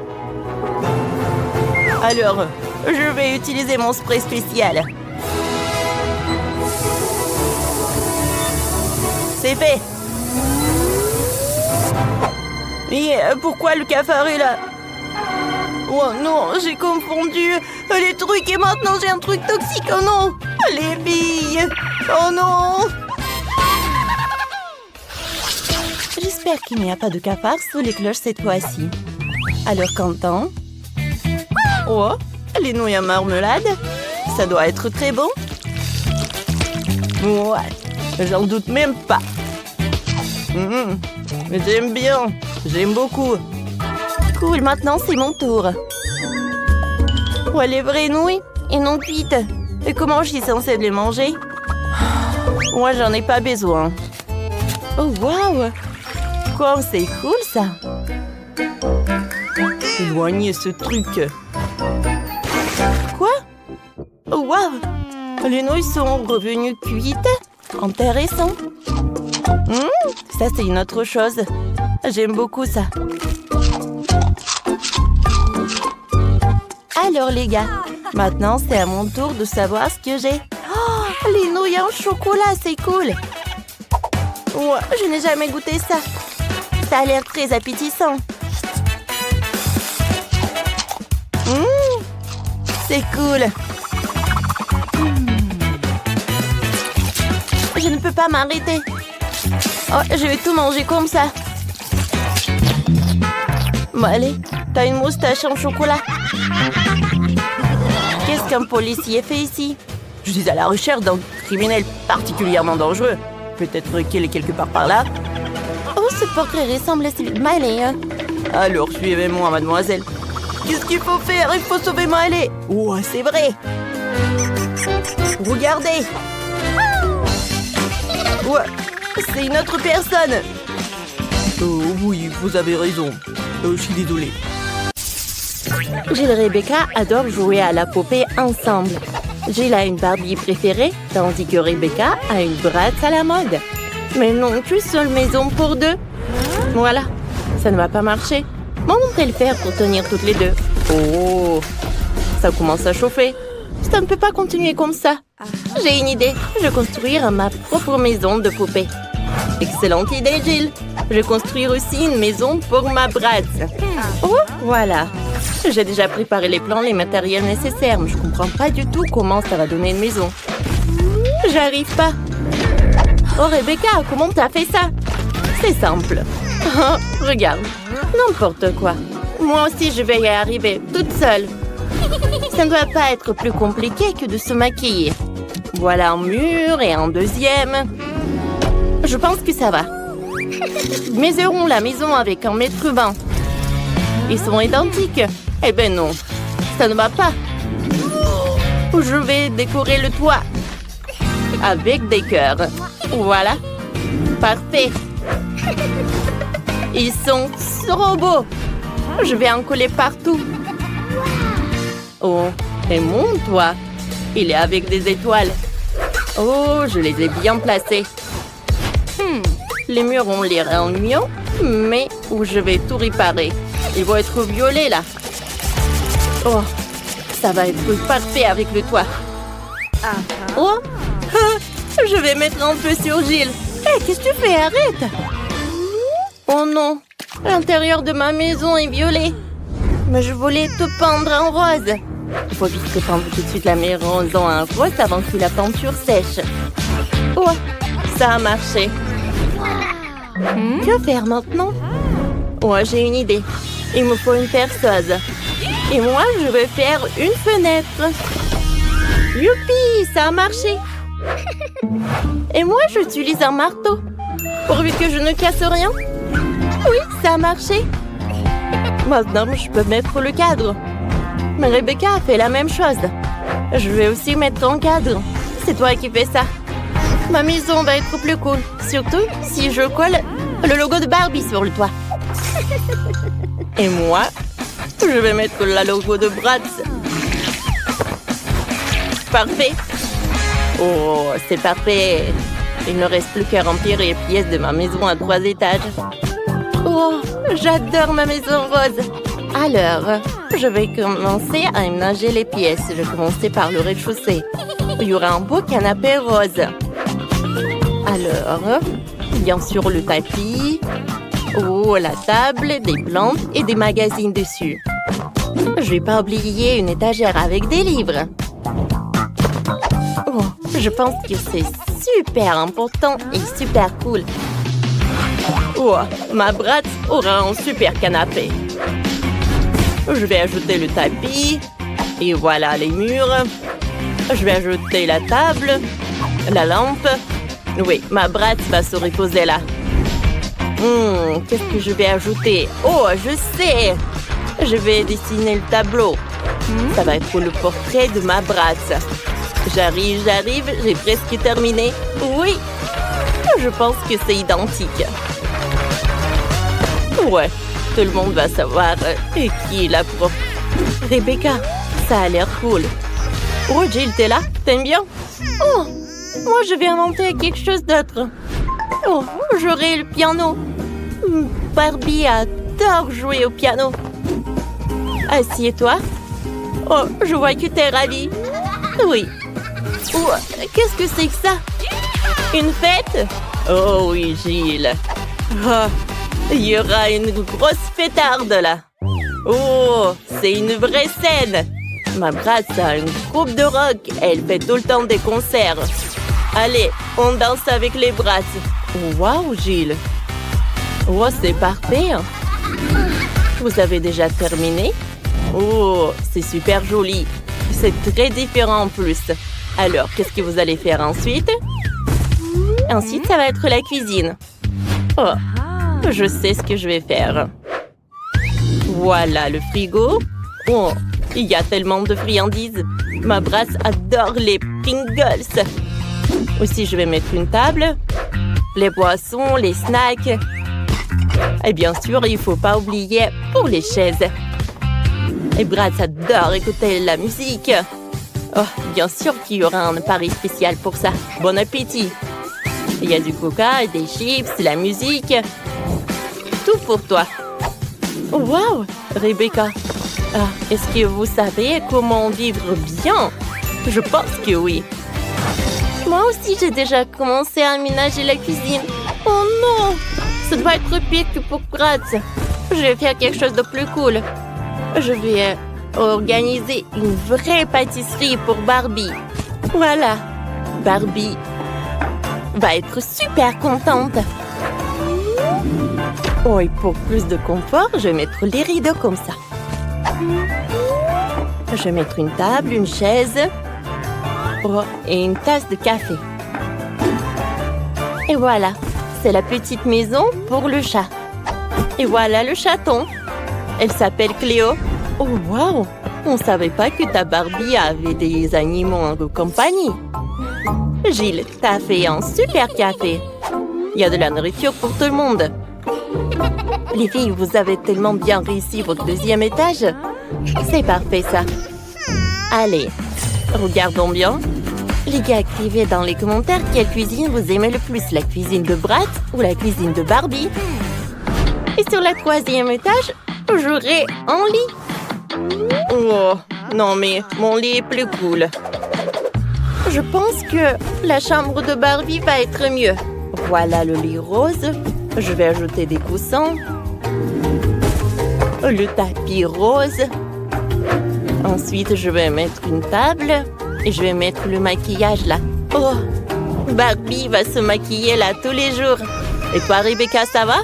S3: Alors, je vais utiliser mon spray spécial. C'est fait. Et pourquoi le cafard est là? Oh non, j'ai confondu les trucs et maintenant j'ai un truc toxique. Oh non, les billes. Oh non. J'espère qu'il n'y a pas de cafard sous les cloches cette fois-ci. Alors, Quentin? Oh, les nouilles à marmelade. Ça doit être très bon. Ouais, j'en doute même pas. J'aime bien. J'aime beaucoup. Cool, maintenant c'est mon tour. Ouais, les vraies nouilles et non cuites. Et comment je suis censée les manger? Moi, j'en ai pas besoin. Oh, waouh! Quoi, c'est cool, ça! Éloignez ce truc. Quoi? Oh, waouh! Les nouilles sont revenues cuites? Intéressant. Ça, c'est une autre chose. J'aime beaucoup ça. Alors, les gars, maintenant, c'est à mon tour de savoir ce que j'ai. Oh, les nouilles en chocolat, c'est cool. Ouais, je n'ai jamais goûté ça. Ça a l'air très appétissant. C'est cool. Je ne peux pas m'arrêter. Oh, je vais tout manger comme ça. Bon, allez, t'as une moustache en chocolat. Qu'est-ce qu'un policier fait ici? Je suis à la recherche d'un criminel particulièrement dangereux. Peut-être qu'il est quelque part par là. Oh, ce portrait ressemble à celui de Miley. Alors, suivez-moi, mademoiselle. Qu'est-ce qu'il faut faire? Il faut sauver Miley. Oh, c'est vrai. Regardez. Ouais. c'est une autre personne.
S2: Oui, vous avez raison. Je suis désolée.
S1: Jill et Rebecca adorent jouer à la poupée ensemble. Jill a une Barbie préférée, tandis que Rebecca a une Bratz à la mode. Mais non, qu'une seule maison pour deux. Voilà, ça ne va pas marcher. Comment vont-elles faire pour tenir toutes les deux? Oh, ça commence à chauffer. Ça ne peut pas continuer comme ça. J'ai une idée. Je vais construire ma propre maison de poupée. Excellente idée, Jill. Je vais construire aussi une maison pour ma Bratz. Oh, voilà. J'ai déjà préparé les plans, les matériels nécessaires, mais je comprends pas du tout comment ça va donner une maison. J'arrive pas. Oh, Rebecca, comment t'as fait ça? C'est simple. Oh, regarde. N'importe quoi. Moi aussi, je vais y arriver, toute seule. Ça ne doit pas être plus compliqué que de se maquiller. Voilà un mur et un deuxième. Je pense que ça va. Mesurons la maison avec 1,20 m. Ils sont identiques. Eh ben non, ça ne va pas. Je vais décorer le toit avec des cœurs. Voilà. Parfait. Ils sont trop beaux. Je vais en coller partout. Oh, et mon toit, il est avec des étoiles. Oh, je les ai bien placés. Les murs ont l'air ennuyants, mais où je vais tout réparer. Ils vont être violets là. Oh, ça va être parfait avec le toit. Oh, je vais mettre un peu sur Jill. Hé, qu'est-ce que tu fais? Arrête! Oh non, l'intérieur de ma maison est violet. Mais je voulais te peindre en rose. Il faut vite peindre tout de suite la maison en rose avant que la peinture sèche. Oh, ça a marché. Que faire maintenant? Oh, j'ai une idée. Il me faut une perceuse. Et moi, je vais faire une fenêtre. Youpi, ça a marché. Et moi, j'utilise un marteau. Pourvu que je ne casse rien. Oui, ça a marché. Maintenant, je peux mettre le cadre. Mais Rebecca a fait la même chose. Je vais aussi mettre un cadre. C'est toi qui fais ça. Ma maison va être plus cool. Surtout si je colle le logo de Barbie sur le toit. Et moi, je vais mettre le logo de Bratz. Parfait. Oh, c'est parfait. Il ne reste plus qu'à remplir les pièces de ma maison à 3 étages. Oh, j'adore ma maison rose. Alors, je vais commencer à aménager les pièces. Je vais commencer par le rez-de-chaussée. Il y aura un beau canapé rose. Alors, bien sûr le tapis. Oh, la table, des plantes et des magazines dessus. Je vais pas oublier une étagère avec des livres. Oh, je pense que c'est super important et super cool. Oh, ma Bratz aura un super canapé. Je vais ajouter le tapis. Et voilà les murs. Je vais ajouter la table, la lampe. Oui, ma Bratz va se reposer là. Qu'est-ce que je vais ajouter? Oh, je sais! Je vais dessiner le tableau. Ça va être le portrait de ma Bratz. J'arrive, j'ai presque terminé. Oui, je pense que c'est identique. Ouais, tout le monde va savoir qui est la prof. Rebecca, ça a l'air cool. Oh, Jill, t'es là? T'aimes bien? Oh, moi je vais inventer quelque chose d'autre. Oh, j'aurai le piano. Barbie adore jouer au piano. Assieds-toi. Oh, je vois que t'es ravie. Oui. Oh, qu'est-ce que c'est que ça? Une fête? Oh oui, Jill. Oh, il y aura une grosse fêtarde là. Oh, c'est une vraie scène. Ma Bratz a un groupe de rock. Elle fait tout le temps des concerts. Allez, on danse avec les Bratz. Waouh, Jill. Oh, c'est parfait. Vous avez déjà terminé? Oh, c'est super joli. C'est très différent en plus. Alors, qu'est-ce que vous allez faire ensuite? Ensuite, ça va être la cuisine. Oh, je sais ce que je vais faire. Voilà le frigo. Oh, il y a tellement de friandises. Ma Bratz adore les Pringles. Aussi, je vais mettre une table. les boissons, les snacks. Et bien sûr, il ne faut pas oublier pour les chaises. Et Brad adore écouter la musique. Oh, bien sûr qu'il y aura un pari spécial pour ça. Bon appétit! Il y a du coca, des chips, la musique. Tout pour toi. Oh, wow, Rebecca. Ah, est-ce que vous savez comment vivre bien? Je pense que oui. Moi aussi, j'ai déjà commencé à aménager la cuisine. Oh non! Ça doit être pire que pour Brad. Je vais faire quelque chose de plus cool. Je vais organiser une vraie pâtisserie pour Barbie. Voilà. Barbie va être super contente. Oh, et pour plus de confort, je vais mettre les rideaux comme ça. Je vais mettre une table, une chaise. Oh, et une tasse de café. Et voilà, c'est la petite maison pour le chat. Et voilà le chaton. Elle s'appelle Cléo. Oh, wow! On ne savait pas que ta Barbie avait des animaux en compagnie. Gilles, t'as fait un super café. Il y a de la nourriture pour tout le monde. Les filles, vous avez tellement bien réussi votre deuxième étage. C'est parfait, ça. Allez, regardons bien. Les gars, écrivez dans les commentaires quelle cuisine vous aimez le plus, la cuisine de Brad ou la cuisine de Barbie. Et sur le troisième étage, j'aurai un lit. Oh, non mais mon lit est plus cool. Je pense que la chambre de Barbie va être mieux. Voilà le lit rose. Je vais ajouter des coussins. Le tapis rose. Ensuite, je vais mettre une table. Et je vais mettre le maquillage là. Oh, Barbie va se maquiller là tous les jours. Et toi, Rebecca, ça va?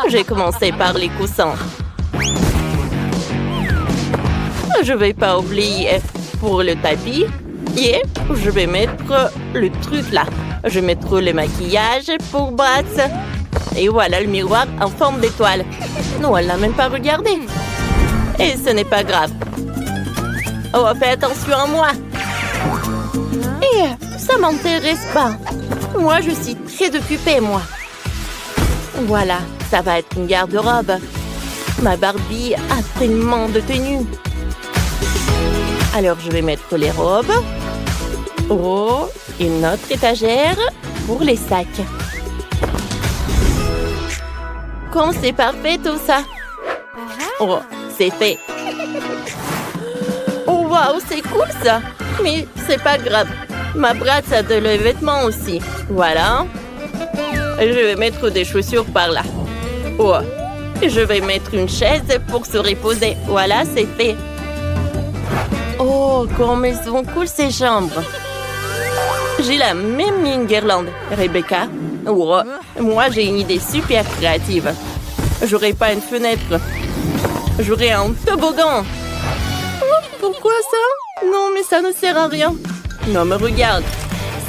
S1: J'ai commencé par les coussins. Je vais pas oublier pour le tapis. Et je vais mettre le truc là. Je vais mettre le maquillage pour Brad. Et voilà le miroir en forme d'étoile. Non, elle n'a même pas regardé. Et ce n'est pas grave. Oh, fais attention à moi. Et ça m'intéresse pas. Moi, je suis très occupée, moi. Voilà, ça va être une garde-robe. Ma Barbie a tellement de tenues. Alors, je vais mettre les robes. Oh, une autre étagère pour les sacs. Comme c'est parfait tout ça. Oh, c'est fait. Oh, waouh, c'est cool ça. Mais c'est pas grave. Ma Brad a de les vêtements aussi. Voilà. Je vais mettre des chaussures par là. Oh, je vais mettre une chaise pour se reposer. Voilà, c'est fait. Oh, comme elles sont cool ces chambres. J'ai la même mis une guirlande, Rebecca. Oh, moi, j'ai une idée super créative. J'aurai pas une fenêtre. J'aurai un toboggan. Oh, pourquoi ça? Non, mais ça ne sert à rien. Non, mais regarde.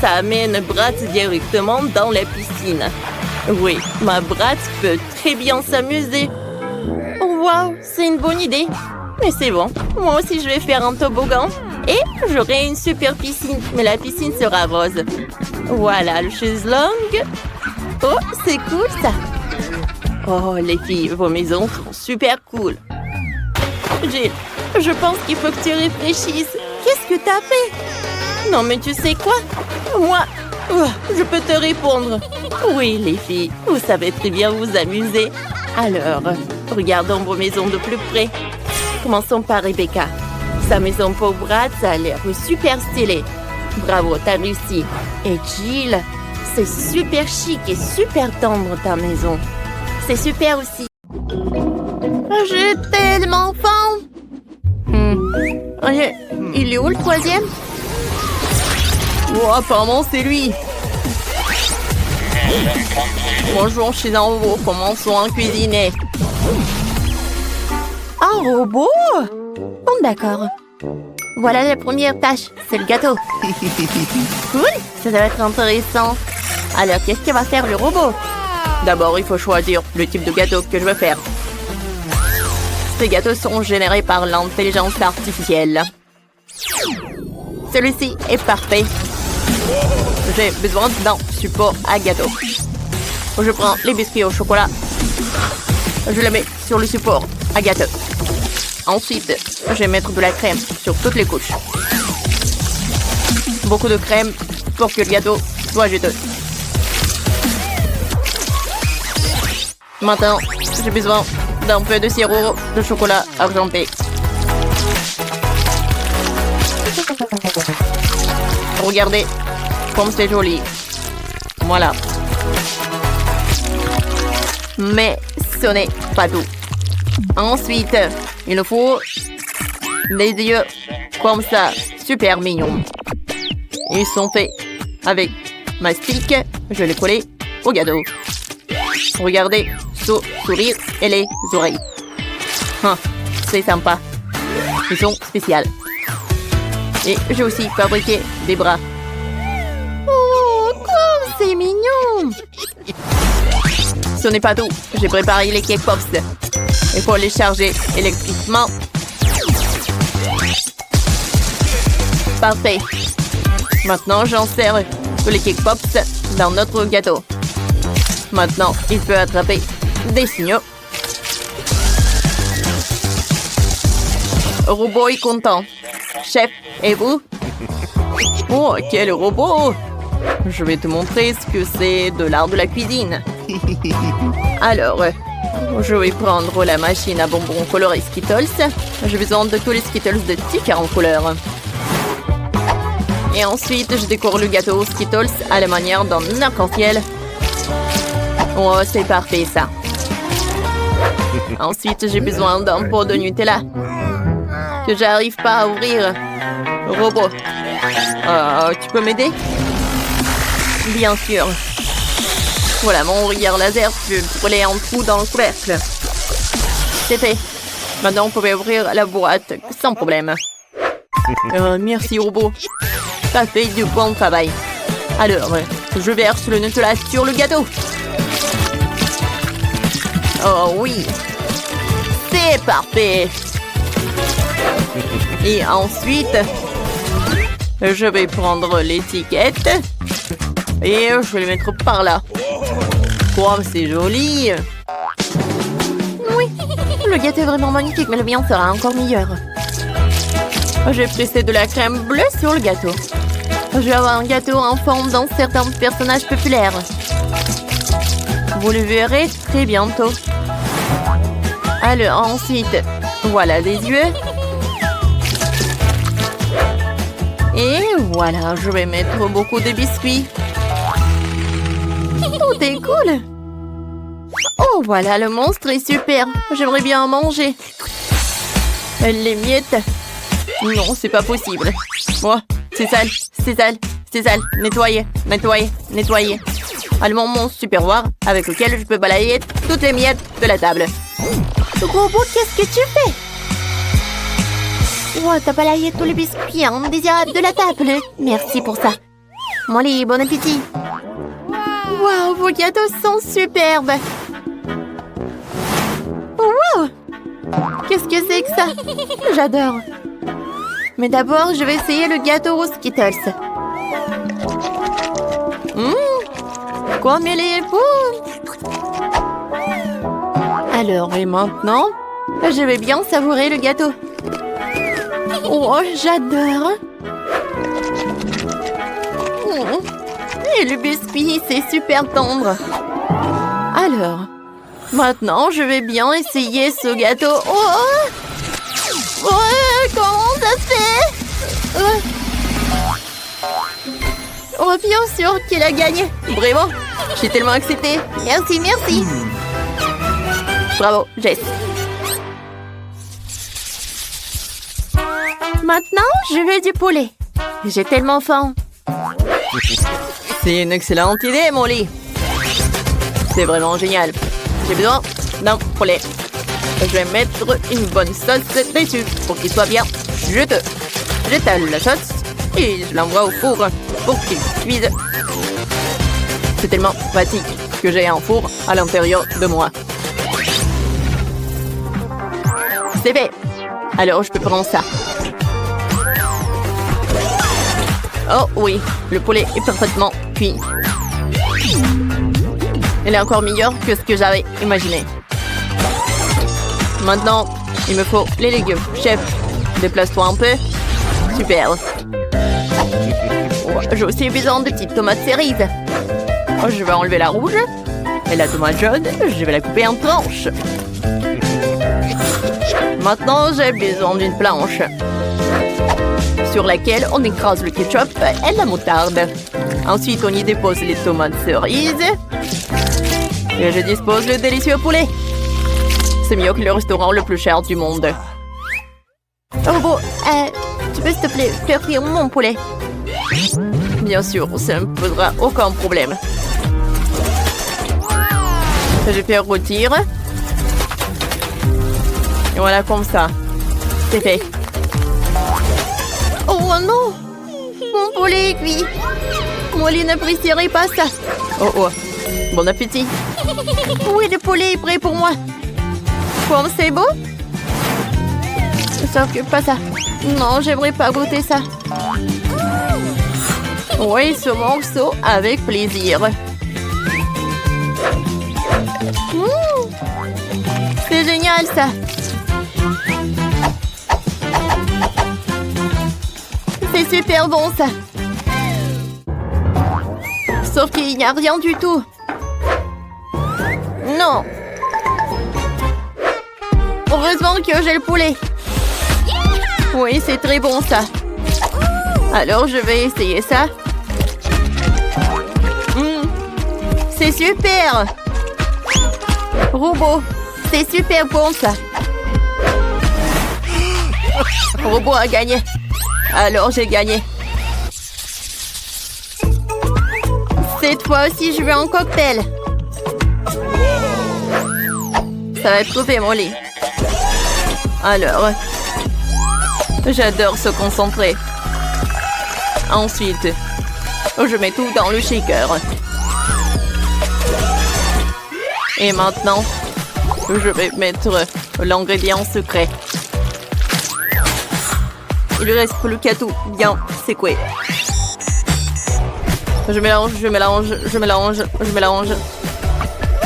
S1: Ça amène Brad directement dans la piscine. Oui, ma Brad peut très bien s'amuser. Oh, waouh, c'est une bonne idée. Mais c'est bon, moi aussi je vais faire un toboggan. Et j'aurai une super piscine, mais la piscine sera rose. Voilà, le chaiselong. Oh, c'est cool ça. Oh, les filles, vos maisons sont super cool. Jill, je pense qu'il faut que tu réfléchisses. Qu'est-ce que t'as fait? Non, mais tu sais quoi? Moi, je peux te répondre. Oui, les filles, vous savez très bien vous amuser. Alors, regardons vos maisons de plus près. Commençons par Rebecca. Sa maison pour Brad, ça a l'air super stylé. Bravo, t'as réussi. Et Jill, c'est super chic et super tendre ta maison. C'est super aussi. J'ai tellement faim. Il est où le troisième?
S2: Oh, apparemment, c'est lui. Bonjour, je suis en haut. Commençons à cuisiner.
S1: Un robot? Bon, d'accord. Voilà la première tâche. C'est le gâteau. Cool, ça va être intéressant. Alors, qu'est-ce que va faire le robot?
S2: D'abord, il faut choisir le type de gâteau que je veux faire. Ces gâteaux sont générés par l'intelligence artificielle.
S1: Celui-ci est parfait.
S2: j'ai besoin d'un support à gâteau. Je prends les biscuits au chocolat. Je les mets sur le support à gâteau. Ensuite, je vais mettre de la crème sur toutes les couches. Beaucoup de crème pour que le gâteau soit juteux. Maintenant, j'ai besoin d'un peu de sirop de chocolat argenté. Regardez comme c'est joli. Voilà. Mais ce n'est pas tout. Ensuite, il nous faut des yeux comme ça, super mignons. Ils sont faits avec mastic. Je vais les coller au gâteau. Regardez ce sourire et les oreilles. C'est sympa. Ils sont spéciaux. Et j'ai aussi fabriqué des bras.
S1: Oh, comme c'est mignon!
S2: Ce n'est pas tout. J'ai préparé les cake pops. Il faut les charger électriquement. Parfait. Maintenant, j'insère tous les cake pops dans notre gâteau. Maintenant, il peut attraper des signaux. Robot est content. Chef, et vous? Oh, quel robot! Je vais te montrer ce que c'est de l'art de la cuisine. Alors, je vais prendre la machine à bonbons colorés Skittles. J'ai besoin de tous les Skittles de différentes couleurs. Et ensuite, je décore le gâteau Skittles à la manière d'un arc-en-ciel. Oh, c'est parfait ça. Ensuite, j'ai besoin d'un pot de Nutella que j'arrive pas à ouvrir. Robot, tu peux m'aider? Bien sûr. Voilà, mon regard laser peut brûler un trou dans le couvercle. C'est fait. Maintenant, vous pouvez ouvrir la boîte sans problème. Merci, robot. Ça fait du bon travail. Alors, je verse le Nutella sur le gâteau. Oh oui. C'est parfait. Et ensuite, je vais prendre l'étiquette et je vais le mettre par là. Oh, c'est joli.
S1: Oui, le gâteau est vraiment magnifique, mais le mien sera encore meilleur.
S2: J'ai pressé de la crème bleue sur le gâteau. Je vais avoir un gâteau en forme d'un certain personnage populaire. Vous le verrez très bientôt. Alors ensuite, voilà les yeux. Et voilà, je vais mettre beaucoup de biscuits.
S1: Tout est cool.
S2: Oh, voilà, le monstre est super. J'aimerais bien en manger. Les miettes. Non, c'est pas possible. Oh, c'est sale, c'est sale, c'est sale. Nettoyer, nettoyer, nettoyer. Allemand mon supervoir avec lequel je peux balayer toutes les miettes de la table.
S1: Robot, qu'est-ce que tu fais? Oh, t'as balayé tous les biscuits indésirables de la table. Merci pour ça. Molly, bon appétit.
S2: Waouh, vos gâteaux sont superbes.
S1: Wow!
S2: Qu'est-ce que c'est que ça?
S1: J'adore.
S2: Mais d'abord, je vais essayer le gâteau aux Skittles. Comme il est beau! Alors, et maintenant, je vais bien savourer le gâteau. Oh, j'adore! Et le biscuit, c'est super tendre. Alors, maintenant, je vais bien essayer ce gâteau. Oh! Comment ça se fait? Oh, bien sûr qu'il a gagné. Vraiment, j'ai tellement accepté. Merci, merci. Bravo, Jess.
S1: Maintenant, je veux du poulet. J'ai tellement faim.
S2: C'est une excellente idée, Molly. C'est vraiment génial. J'ai besoin d'un poulet. Je vais mettre une bonne sauce dessus pour qu'il soit bien juteux. J'étale la sauce et je l'envoie au four pour qu'il cuise. C'est tellement pratique que j'ai un four à l'intérieur de moi. C'est fait. Alors je peux prendre ça. Oh oui, le poulet est parfaitement cuit. Il est encore meilleur que ce que j'avais imaginé. Maintenant, il me faut les légumes. Chef, déplace-toi un peu. Super. Oh, j'ai aussi besoin de petites tomates cerises. Oh, je vais enlever la rouge. Et la tomate jaune, je vais la couper en tranches. Maintenant, j'ai besoin d'une planche sur laquelle on écrase le ketchup et la moutarde. Ensuite, on y dépose les tomates cerises. Et je dispose le délicieux poulet. C'est mieux que le restaurant le plus cher du monde.
S1: Robot, tu peux s'il te plaît faire cuire mon poulet?
S2: Bien sûr, ça ne me posera aucun problème. Je vais faire rôtir. Et voilà comme ça. C'est fait.
S1: Oh non! Mon poulet est cuit. Molly n'apprécierait pas ça.
S2: Oh oh, bon appétit.
S1: Oui, le poulet est prêt pour moi. Comme c'est beau? Sauf que pas ça. Non, j'aimerais pas goûter ça.
S2: Oui, ce morceau avec plaisir.
S1: C'est génial ça. C'est super bon ça. Sauf qu'il n'y a rien du tout. Non. Heureusement que j'ai le poulet. Oui, c'est très bon ça. Alors, je vais essayer ça. C'est super. Robot, c'est super bon ça.
S2: Robot a gagné. Alors, j'ai gagné.
S1: Cette fois aussi, je veux un cocktail.
S2: Ça va être trouvé, Molly. Alors, j'adore se concentrer. Ensuite, je mets tout dans le shaker. Et maintenant, je vais mettre l'ingrédient secret. Il ne reste plus qu'à tout bien secouer. Je mélange, je mélange, je mélange, je mélange.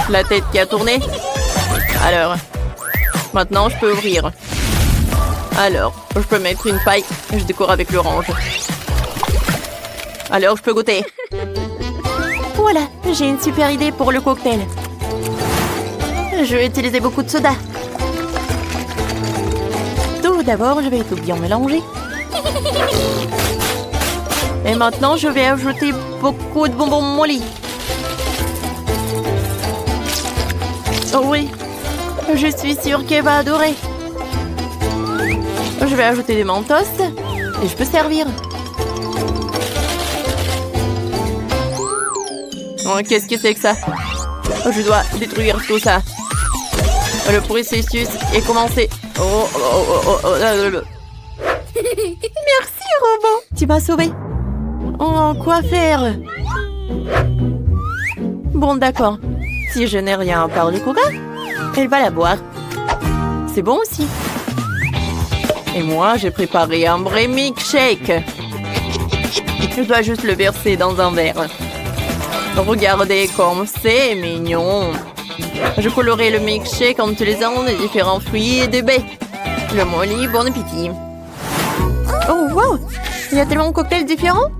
S2: La tête qui a tourné. Alors, maintenant je peux ouvrir. Alors, je peux mettre une paille. Je décore avec l'orange. Alors, je peux goûter.
S1: Voilà, j'ai une super idée pour le cocktail. Je vais utiliser beaucoup de soda. Tout d'abord, je vais tout bien mélanger. Et maintenant, je vais ajouter beaucoup de bonbons Molly. Oh oui, je suis sûre qu'elle va adorer. Je vais ajouter des mentos et je peux servir.
S2: Oh, qu'est-ce que c'est que ça? Je dois détruire tout ça. Le processus est commencé.
S1: Merci, robot. Tu m'as sauvé. Oh, quoi faire? Bon, d'accord. Si je n'ai rien à part du coca, elle va la boire. C'est bon aussi.
S2: Et moi, j'ai préparé un vrai milkshake. Je dois juste le verser dans un verre. Regardez comme c'est mignon. Je colorerai le milkshake en utilisant des différents fruits et des baies. Le Molly, bon appétit.
S1: Oh, wow! Il y a tellement de cocktails différents.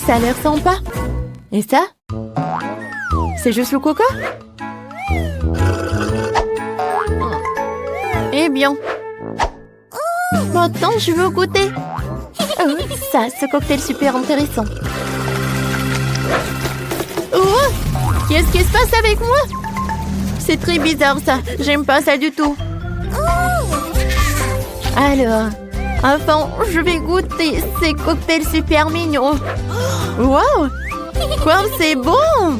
S1: Ça a l'air sympa. Et ça? C'est juste le coca? Eh bien. Maintenant, je veux goûter. Oh, ça, ce cocktail super intéressant. Oh! Qu'est-ce qui se passe avec moi? C'est très bizarre ça. J'aime pas ça du tout. Alors, enfin, je vais goûter ces cocktails super mignons. Wow! Quoi, c'est bon!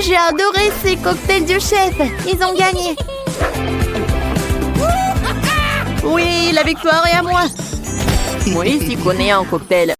S1: J'ai adoré ces cocktails du chef. Ils ont gagné.
S2: Oui, la victoire est à moi. Moi, ici, connais un cocktail